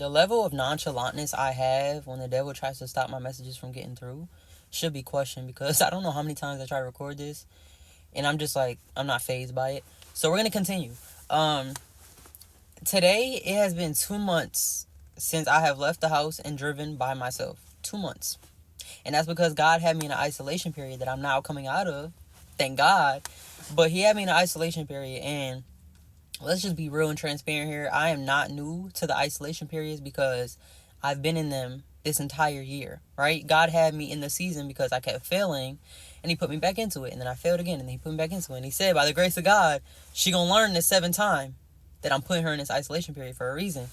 the level of nonchalantness I have when the devil tries to stop my messages from getting through should be questioned, because I don't know how many times I try to record this and I'm just like, I'm not fazed by it. So we're going to continue. Um, Today, it has been 2 months since I have left the house and driven by myself. 2 months. And that's because God had me in an isolation period that I'm now coming out of. Thank God. But He had me in an isolation period. And let's just be real and transparent here. I am not new to the isolation periods because I've been in them this entire year, right? God had me in the season because I kept failing, and He put me back into it. And then I failed again, and then He put me back into it. And He said, by the grace of God, she gonna learn this 7th time that I'm putting her in this isolation period for a reason.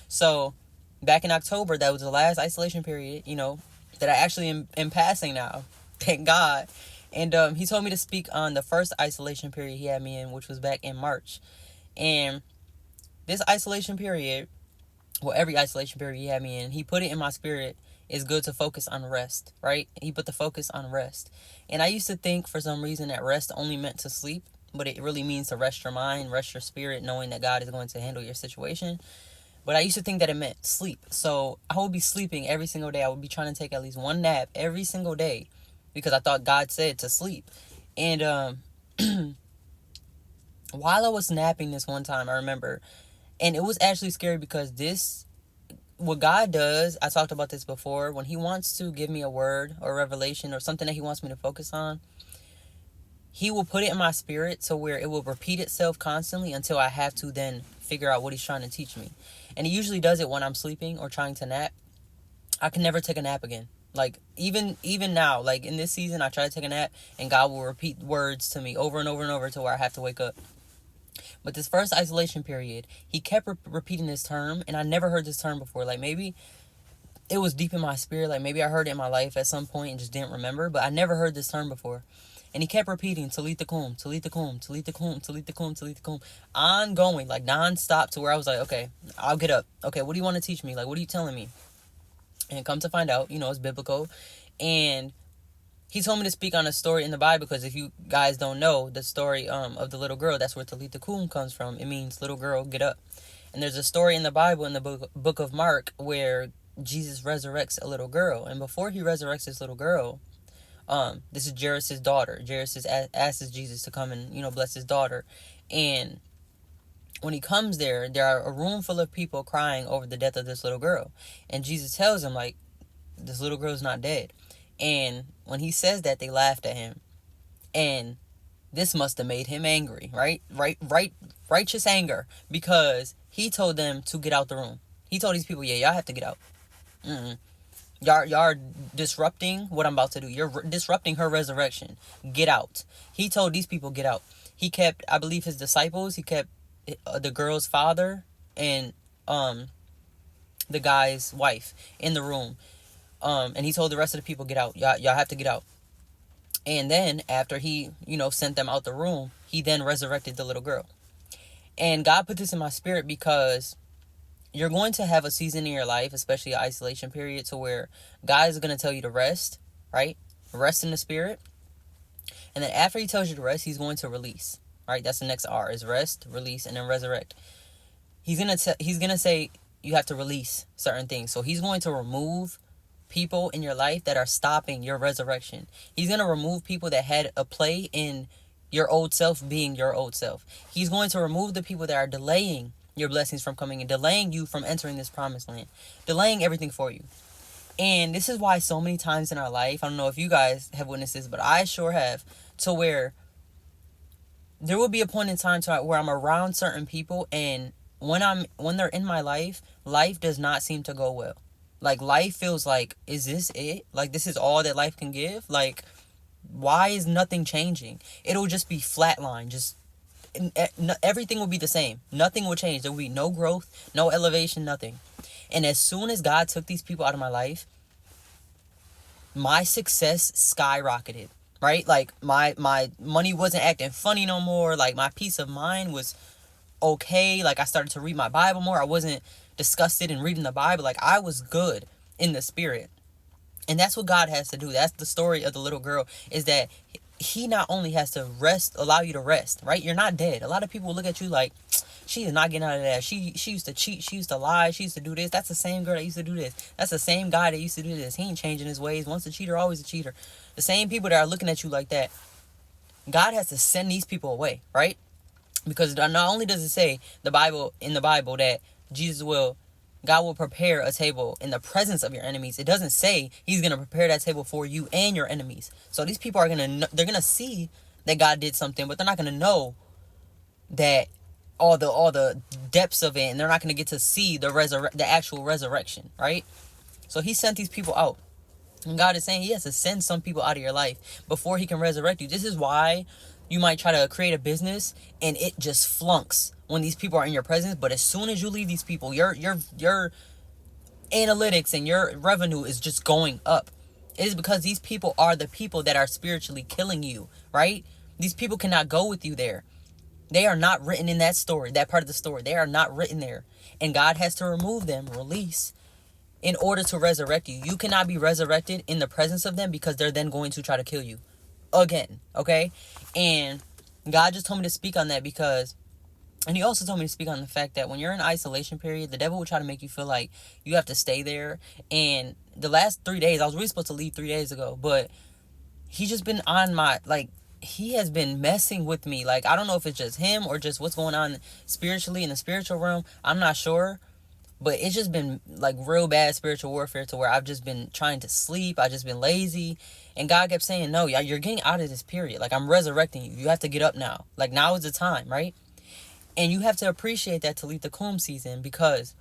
So back in October, that was the last isolation period, that I actually am passing now. Thank God. And He told me to speak on the first isolation period He had me in, which was back in March. And this isolation period, well, every isolation period He had me in, He put it in my spirit, it's good to focus on rest, right? He put the focus on rest. And I used to think for some reason that rest only meant to sleep, but it really means to rest your mind, rest your spirit, knowing that God is going to handle your situation. But I used to think that it meant sleep. So I would be sleeping every single day. I would be trying to take at least one nap every single day because I thought God said to sleep. And while I was napping this one time, I remember, and it was actually scary because what God does, I talked about this before, when He wants to give me a word or revelation or something that He wants me to focus on, He will put it in my spirit to where it will repeat itself constantly until I have to then figure out what He's trying to teach me. And He usually does it when I'm sleeping or trying to nap. I can never take a nap again. Like, even now, like in this season, I try to take a nap and God will repeat words to me over and over and over to where I have to wake up. But this first isolation period, He kept repeating this term, and I never heard this term before. Like, maybe it was deep in my spirit. Like, maybe I heard it in my life at some point and just didn't remember. But I never heard this term before. And He kept repeating, Talitha Kum, Talitha Kum, Talitha Kum, Talitha Kum, Talitha Kum. Ongoing, like non-stop, to where I was like, okay, I'll get up. Okay, what do you want to teach me? Like, what are you telling me? And come to find out, it's biblical. And He told me to speak on a story in the Bible, because if you guys don't know the story of the little girl, that's where Talitha Kum comes from. It means little girl, get up. And there's a story in the Bible, in the book of Mark, where Jesus resurrects a little girl. And before He resurrects this little girl, this is Jairus' daughter. Jairus asks Jesus to come and, bless his daughter. And when He comes there are a room full of people crying over the death of this little girl. And Jesus tells him, like, this little girl's not dead. And when He says that, they laughed at Him. And this must have made Him angry, right? Righteous anger. Because He told them to get out the room. He told these people, yeah, y'all have to get out. Y'all are disrupting what I'm about to do. You're disrupting her resurrection. Get out. He told these people, get out. He kept, I believe, His disciples. He kept the girl's father and the guy's wife in the room. And He told the rest of the people, get out. Y'all have to get out. And then after He, sent them out the room, He then resurrected the little girl. And God put this in my spirit because you're going to have a season in your life, especially an isolation period, to where God is going to tell you to rest, right? Rest in the spirit. And then after He tells you to rest, He's going to release, right? That's the next R, is rest, release, and then resurrect. He's going to say you have to release certain things. So He's going to remove people in your life that are stopping your resurrection. He's going to remove people that had a play in your old self being your old self. He's going to remove the people that are delaying your blessings from coming in, delaying you from entering this promised land, delaying everything for you. And this is why so many times in our life, I don't know if you guys have witnessed this, but I sure have, to where there will be a point in time where I'm around certain people, and when they're in my life does not seem to go well. Like, life feels like, is this it? Like, this is all that life can give? Like, why is nothing changing? It'll just be flatline, just everything will be the same. Nothing will change. There will be no growth, no elevation, nothing. And as soon as God took these people out of my life, my success skyrocketed, right? Like, my money wasn't acting funny no more. Like, my peace of mind was okay. Like, I started to read my Bible more. I wasn't disgusted in reading the Bible. Like, I was good in the spirit. And that's what God has to do. That's the story of the little girl, is that He not only has to allow you to rest, right? You're not dead. A lot of people look at you like, She is not getting out of that. She used to cheat. She used to lie. She used to do this. That's the same girl that used to do this. That's the same guy that used to do this. He ain't changing his ways. Once a cheater, always a cheater. The same people that are looking at you like that, God has to send these people away, right? Because not only does it say in the Bible that God will prepare a table in the presence of your enemies. It doesn't say he's going to prepare that table for you and your enemies. So these people they're going to see that God did something, but they're not going to know that all the depths of it, and they're not going to get to see the actual resurrection, right? So he sent these people out. And God is saying he has to send some people out of your life before he can resurrect you. This is why you might try to create a business and it just flunks when these people are in your presence. But as soon as you leave these people, your analytics and your revenue is just going up. It is because these people are the people that are spiritually killing you, right? These people cannot go with you there. They are not written in that story, that part of the story. They are not written there. And God has to remove them, release, in order to resurrect you. You cannot be resurrected in the presence of them because they're then going to try to kill you again, okay? And God just told me to speak on that and he also told me to speak on the fact that when you're in isolation period, the devil will try to make you feel like you have to stay there. And the last 3 days, I was really supposed to leave 3 days ago, but he's just been on my, he has been messing with me. I don't know if it's just him or just what's going on spiritually in the spiritual realm. I'm not sure. But it's just been real bad spiritual warfare to where I've just been trying to sleep. I've just been lazy. And God kept saying, no, you're getting out of this period. I'm resurrecting you. You have to get up now. Now is the time, right? And you have to appreciate that Talit Kum season, because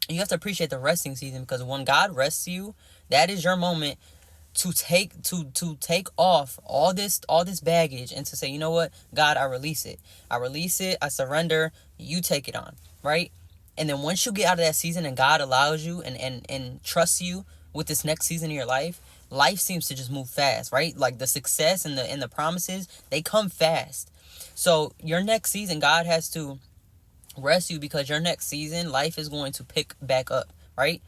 you have to appreciate the resting season, because when God rests you, that is your moment to take off all this baggage and to say, you know what, God, I release it. I surrender. You take it on, right? And then once you get out of that season and God allows you and trusts you with this next season of your life seems to just move fast, right? The success and the promises, they come fast. So your next season, God has to rest you, because your next season, life is going to pick back up, right?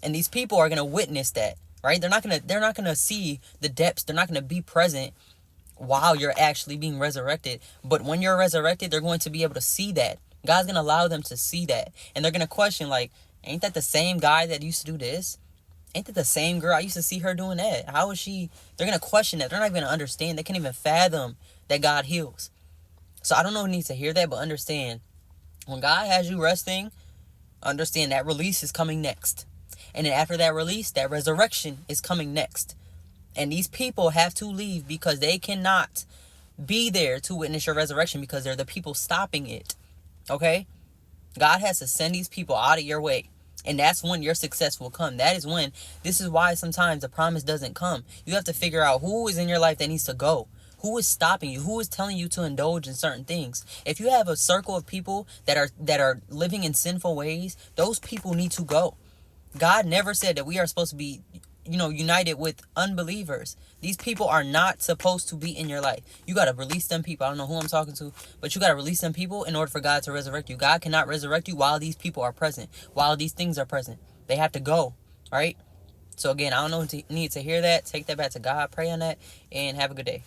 And these people are going to witness that, right? They're not going to see the depths. They're not going to be present while you're actually being resurrected. But when you're resurrected, they're going to be able to see that. God's going to allow them to see that. And they're going to question, ain't that the same guy that used to do this? Ain't that the same girl? I used to see her doing that. How is she? They're going to question that. They're not even going to understand. They can't even fathom that God heals. So I don't know who needs to hear that, but understand, when God has you resting, understand that release is coming next. And then after that release, that resurrection is coming next. And these people have to leave, because they cannot be there to witness your resurrection, because they're the people stopping it. Okay? God has to send these people out of your way. And that's when your success will come. This is why sometimes the promise doesn't come. You have to figure out who is in your life that needs to go. Who is stopping you? Who is telling you to indulge in certain things? If you have a circle of people that are living in sinful ways, those people need to go. God never said that we are supposed to be, united with unbelievers. These people are not supposed to be in your life. You got to release them people. I don't know who I'm talking to, but you got to release them people in order for God to resurrect you. God cannot resurrect you while these people are present, while these things are present. They have to go, right? So again, I don't know who needs to hear that. Take that back to God, pray on that, and have a good day.